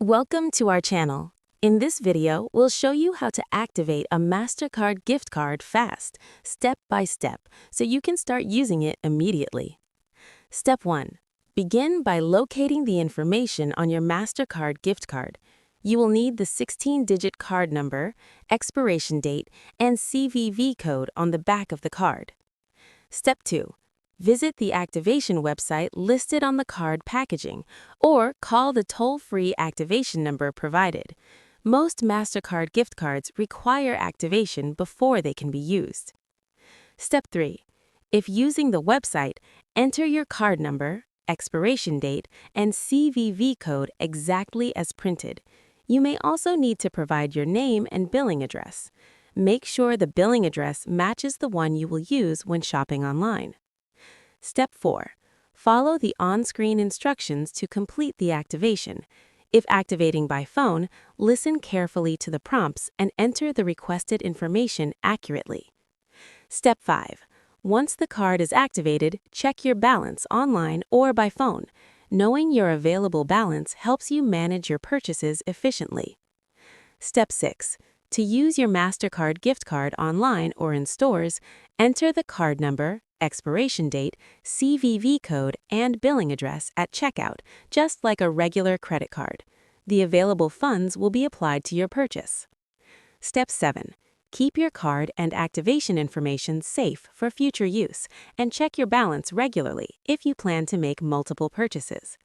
Welcome to our channel. In this video, we'll show you how to activate a Mastercard gift card fast, step by step, so you can start using it immediately. Step 1. Begin by locating the information on your Mastercard gift card. You will need the 16-digit card number, expiration date, and CVV code on the back of the card. Step 2. Visit the activation website listed on the card packaging, or call the toll-free activation number provided. Most Mastercard gift cards require activation before they can be used. Step 3. If using the website, enter your card number, expiration date, and CVV code exactly as printed. You may also need to provide your name and billing address. Make sure the billing address matches the one you will use when shopping online. Step 4. Follow the on-screen instructions to complete the activation. If activating by phone, listen carefully to the prompts and enter the requested information accurately. Step 5. Once the card is activated, check your balance online or by phone. Knowing your available balance helps you manage your purchases efficiently. Step 6. To use your Mastercard gift card online or in stores, enter the card number, expiration date, CVV code, and billing address at checkout, just like a regular credit card. The available funds will be applied to your purchase. Step 7. Keep your card and activation information safe for future use, and check your balance regularly if you plan to make multiple purchases.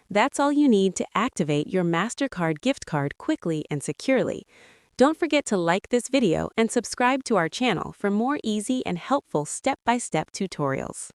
That's all you need to activate your Mastercard gift card quickly and securely. Don't forget to like this video and subscribe to our channel for more easy and helpful step-by-step tutorials.